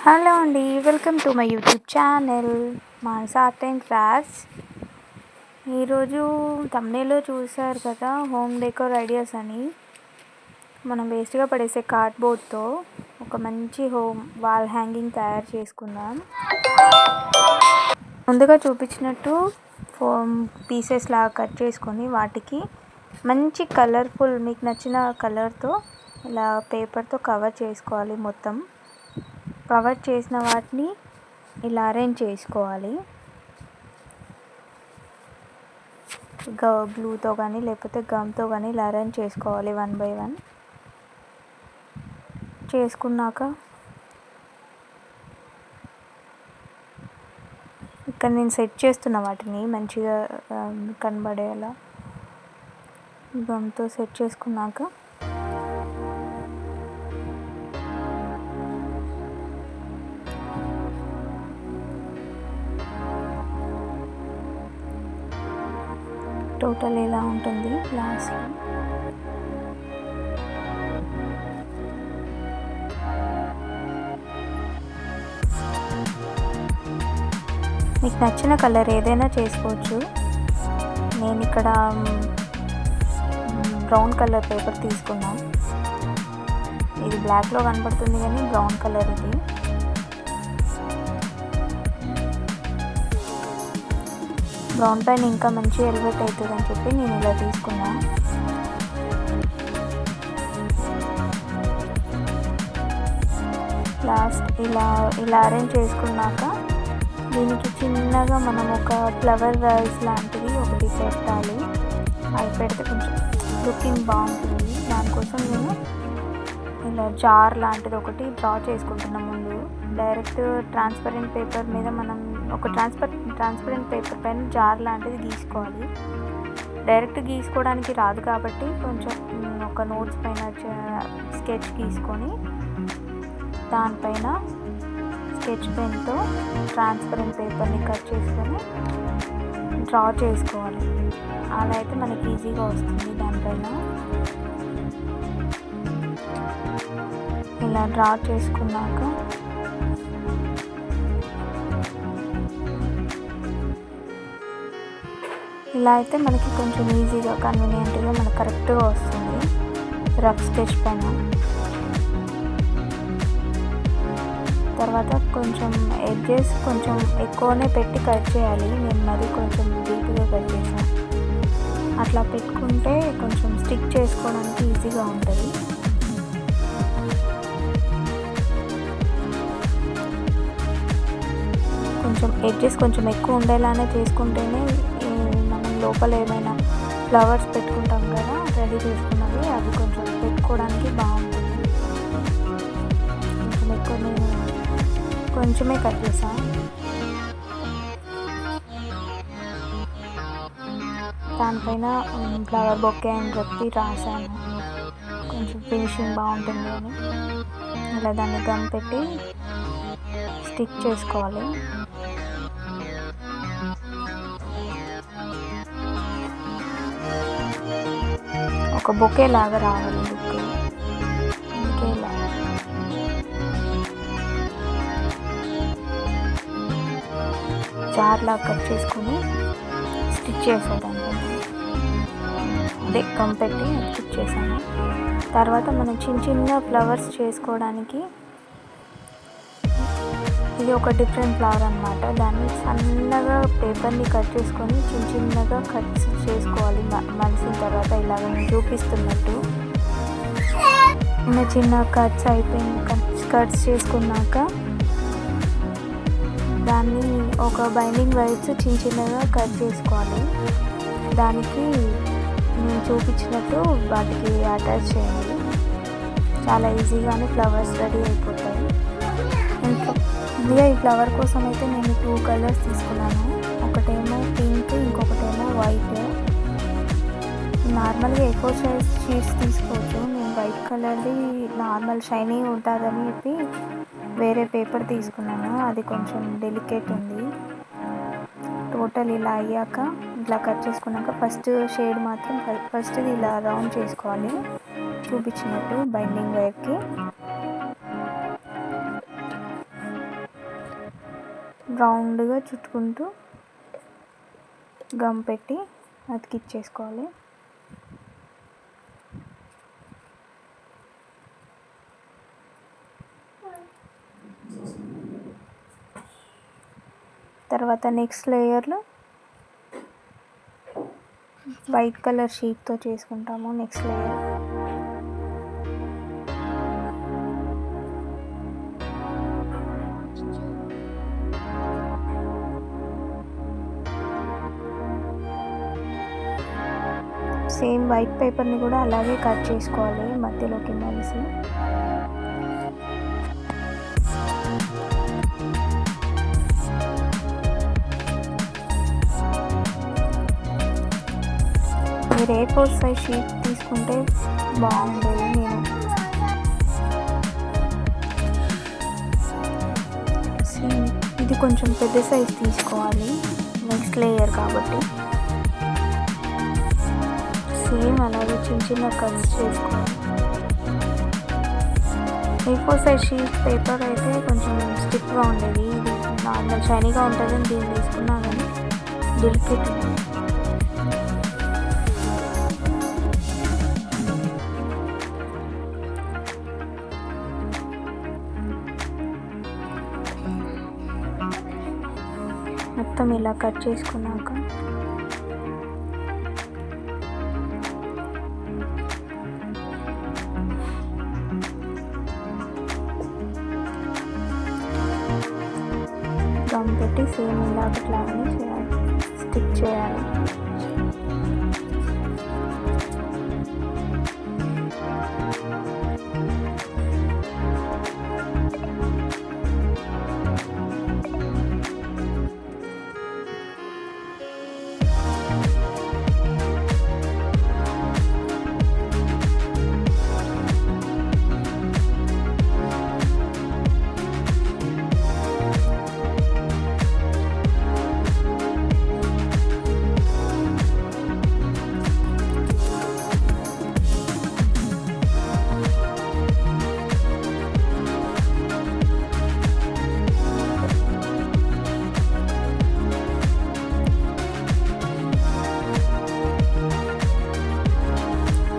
Hello అండి. Welcome to my YouTube channel Manasa art and crafts. ఈరోజు thumbnailలో చూశారు కదా, హోమ్ డెకోర్ ఐడియాస్ అని. మనం వేస్ట్గా పడేసే కార్డ్బోర్డ్తో ఒక మంచి హోమ్ వాల్ హ్యాంగింగ్ తయారు చేసుకుందాం. ముందుగా చూపించినట్టు ఫోమ్ పీసెస్ లాగా కట్ చేసుకొని వాటికి మంచి కలర్ఫుల్ మీకు నచ్చిన కలర్తో ఇలా పేపర్తో కవర్ చేసుకోవాలి. మొత్తం కవర్ చేసిన వాటిని ఇలా అరేంజ్ చేసుకోవాలి. గ్లూతో కానీ లేకపోతే గమ్తో కానీ ఇలా అరేంజ్ చేసుకోవాలి. 1 by 1 చేసుకున్నాక ఇక్కడ నేను సెట్ చేస్తున్న వాటిని మంచిగా కనబడేలా గమ్తో సెట్ చేసుకున్నాక టోటల్ ఇలా ఉంటుంది. లాస్ట్లో మీకు నచ్చిన కలర్ ఏదైనా చేసుకోవచ్చు. నేను ఇక్కడ బ్రౌన్ కలర్ పేపర్ తీసుకున్నాను. ఇది బ్లాక్లో కనబడుతుంది కానీ బ్రౌన్ కలర్ ఇది. బ్రౌన్ పైన ఇంకా మంచి ఎలివేట్ అవుతుంది అని చెప్పి నేను ఇలా తీసుకున్నా. లాస్ట్ ఇలా అరేంజ్ చేసుకున్నాక దీనికి చిన్నగా మనం ఒక ఫ్లవర్ వైజ్ లాంటిది ఒకటి పెట్టాలి. అది పెడితే కొంచెం లుకింగ్ బాగుంటుంది. దానికోసం నేను ఇలా జార్ లాంటిది ఒకటి డ్రా చేసుకుంటున్నాను. ముందు డైరెక్ట్ ట్రాన్స్పరెంట్ పేపర్ మీద మనం ఒక ట్రాన్స్పరెంట్ పేపర్ పైన జార్ లాంటిది గీసుకోవాలి. డైరెక్ట్ గీసుకోవడానికి రాదు కాబట్టి కొంచెం ఒక నోట్స్ పైన స్కెచ్ గీసుకొని దానిపైన స్కెచ్ పెన్తో ట్రాన్స్పరెంట్ పేపర్ని కట్ చేసుకొని డ్రా చేసుకోవాలి. అలా అయితే మనకి ఈజీగా వస్తుంది. దానిపైన ఇలా డ్రా చేసుకున్నాక ఇలా అయితే మనకి కొంచెం ఈజీగా కన్వీనియంట్గా మనకు కరెక్ట్గా వస్తుంది. రఫ్ స్కెచ్ పైన తర్వాత కొంచెం ఎడ్జెస్ కొంచెం ఎక్కువనే పెట్టి కట్ చేయాలి. నేను మరీ కొంచెం డీప్గా కట్ చేసాను. అట్లా పెట్టుకుంటే కొంచెం స్టిక్ చేసుకోవడానికి ఈజీగా ఉంటుంది. కొంచెం ఎడ్జెస్ కొంచెం ఎక్కువ ఉండేలానే చేసుకుంటేనే మనం లోపల ఏమైనా ఫ్లవర్స్ పెట్టుకుంటాం కదా, రెడీ చేసుకున్నవి అవి కొంచెం పెట్టుకోవడానికి బాగుంటుంది. కొంచెం ఎక్కువ నేను కొంచెమే కట్ చేసాను. దానిపైన ఫ్లవర్ బొకే అని చెప్పి రాశాను. కొంచెం ఫినిషింగ్ బాగుంటుంది అని ఇలా దాన్ని గమ్ పెట్టి స్టిక్ చేసుకోవాలి. ఒక బొకే లాగా రావాలి లుక్. అందుకే ఇలా జార్ లాగా కట్ చేసుకొని స్టిచ్ చేసేదాన్ని. అదే గమ్ పెట్టి స్టిచ్ చేశాను. తర్వాత మనం చిన్న ఫ్లవర్స్ చేసుకోవడానికి ఇది ఒక డిఫరెంట్ ఫ్లవర్ అనమాట. దాన్ని సన్నగా పేపర్ని కట్ చేసుకొని చిన్నగా కట్స్ చేసుకోవాలి. మలిసిన తర్వాత ఇలాగ నేను చూపిస్తున్నట్టు చిన్న కట్స్ అయిపోయిన కట్స్ చేసుకున్నాక దాన్ని ఒక బైండింగ్ వైర్స్ చిన్నగా కట్ చేసుకోవాలి. దానికి నేను చూపించినట్టు వాటికి అటాచ్ చేయాలి. చాలా ఈజీగానే ఫ్లవర్స్ రెడీ అయిపోతాయి. ఈ ఫ్లవర్ కోసం అయితే నేను 2 కలర్స్ తీసుకున్నాను. ఒకటేమో పింక్, ఇంకొకటేమో వైట్. నార్మల్గా ఎక్కువ సైజ్ షీట్స్ తీసుకోవచ్చు. నేను వైట్ కలర్ది నార్మల్ షైనీ ఉంటుందని చెప్పి వేరే పేపర్ తీసుకున్నాను. అది కొంచెం డెలికేట్ ఉంది. టోటల్ ఇలా అయ్యాక ఇట్లా కట్ చేసుకున్నాక ఫస్ట్ షేడ్ మాత్రం ఫస్ట్ది ఇలా రౌండ్ చేసుకోవాలి చూపించినట్టు బైండింగ్ వైర్కి. రౌండ్గా చుట్టుకుంటూ గమ్ పెట్టి అతికిచ్చేసుకోవాలి. తర్వాత నెక్స్ట్ లేయర్లో వైట్ కలర్ షీట్తో చేసుకుంటాము. నెక్స్ట్ లేయర్ సేమ్ వైట్ పేపర్ని కూడా అలాగే కట్ చేసుకోవాలి మధ్యలోకి మలిసి. మీరు A4 సైజ్ షీట్ తీసుకుంటే బాగుండేది. నేను ఇది కొంచెం పెద్ద సైజ్ తీసుకోవాలి నెక్స్ట్ లేయర్ కాబట్టి. సేమ్ అలాగే చిన్న చిన్న కట్స్ చేసుకోవాలి. A4 సైజ్ షీట్ పేపర్ అయితే కొంచెం స్టిక్గా ఉండేది. ఇది నార్మల్ షైనీగా ఉంటుంది. దీన్ని తీసుకున్నా కానీ డెలికేట్ ఉంది. మొత్తం ఇలా కట్ చేసుకున్నాక గమ్ పెట్టి సేమ్ ఇలాగట్లాగానే చేయాలి, స్టిక్ చేయాలి.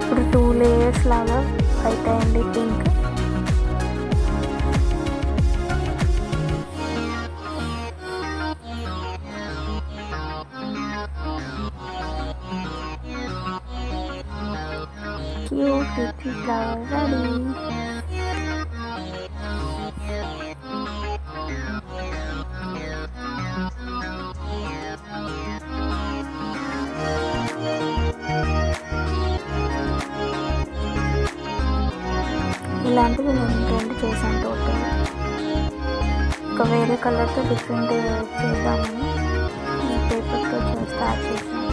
ఇప్పుడు 2 లేయర్స్ లాగా అవుతాయండి పింక్. Cute flower ready. ఇలాంటివి నేను 2 చేశాను టోటల్. ఒక వేరే కలర్తో డిఫరెంట్ చేద్దామని ఈ పేపర్తో స్టార్ట్ చేశాను.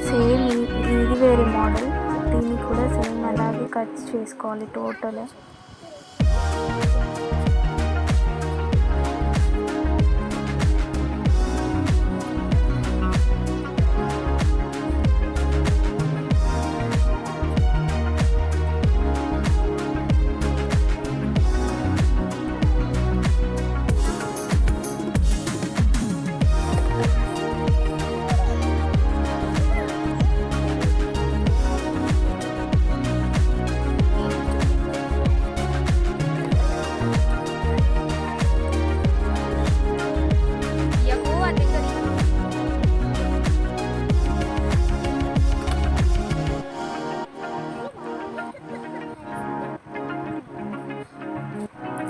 సేమ్ ఇది వేరే మోడల్, దీన్ని కూడా సేమ్ అలాగే కట్ చేసుకోవాలి టోటల్.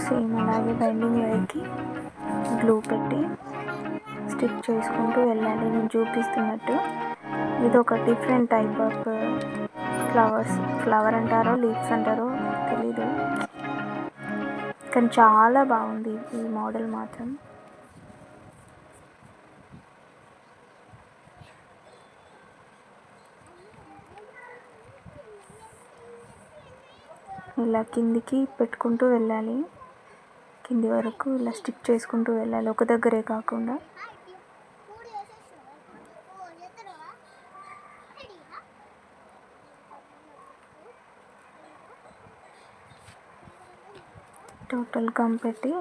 సేమ్ అలాగే బైండింగ్ వైర్కి గ్లూ పెట్టి స్టిక్ చేసుకుంటూ వెళ్ళాలి నేను చూపిస్తున్నట్టు. ఇది ఒక డిఫరెంట్ టైప్ ఆఫ్ ఫ్లవర్ అంటారో లీవ్స్ అంటారో తెలీదు, కానీ చాలా బాగుంది ఈ మోడల్ మాత్రం. ఇలా కిందికి పెట్టుకుంటూ వెళ్ళాలి, కింది వరకు ఇలా స్టిక్ చేసుకుంటూ వెళ్ళాలి, ఒక దగ్గరే కాకుండా. టోటల్ గమ్ పెట్టి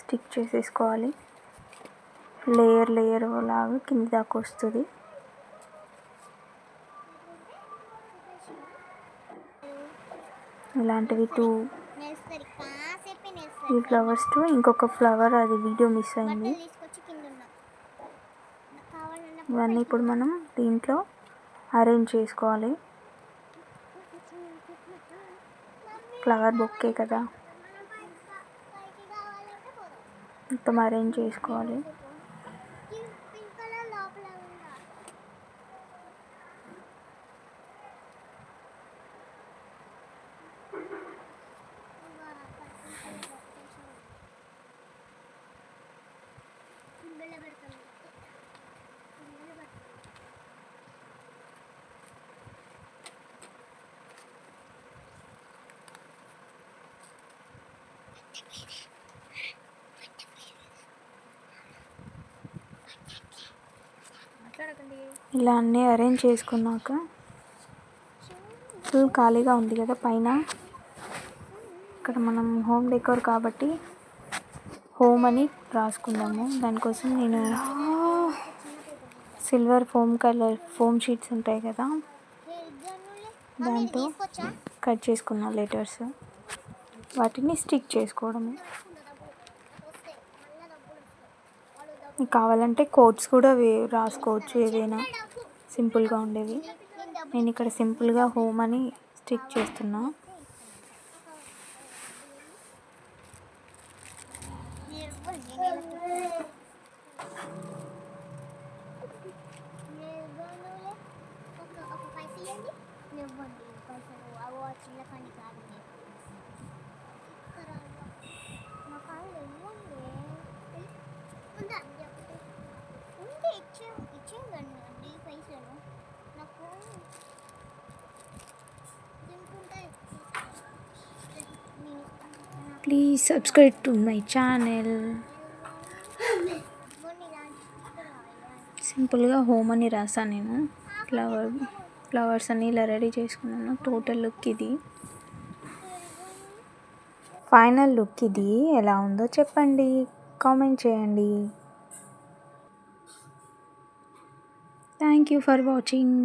స్టిక్ చేసేసుకోవాలి. లేయర్ లేయర్ లాగా కింద దాకా వస్తుంది. ఇలాంటివి 2 ఈ ఫ్లవర్స్ 2 ఇంకొక ఫ్లవర్ అది వీడియో మిస్ అయింది. ఇవన్నీ ఇప్పుడు మనం దీంట్లో అరేంజ్ చేసుకోవాలి. ఫ్లవర్ బొకే కదా, మొత్తం అరేంజ్ చేసుకోవాలి. ఇలా అన్నీ అరేంజ్ చేసుకున్నాక ఫుల్ ఖాళీగా ఉంది కదా పైన, ఇక్కడ మనం హోమ్ డెకోర్ కాబట్టి హోమ్ అని రాసుకుందాము. దానికోసం నేను సిల్వర్ ఫోమ్ షీట్స్ ఉంటాయి కదా, దాంతో కట్ చేసుకున్న లెటర్స్ వాటిని స్టిక్ చేసుకోవడమే. కావాలంటే కోట్స్ కూడా రాసుకోవచ్చు, ఏదైనా సింపుల్గా ఉండేవి. నేను ఇక్కడ సింపుల్గా హోమ్ అని స్టిక్ చేస్తున్నా. Please subscribe to my channel. సింపుల్గా హోమ్ అని రాసాను నేను. ఫ్లవర్స్ అన్ని ఇలా రెడీ చేసుకున్నాను. టోటల్ లుక్ ఇది, ఫైనల్ లుక్ ఇది. ఎలా ఉందో చెప్పండి, కామెంట్ చేయండి. Thank you for watching.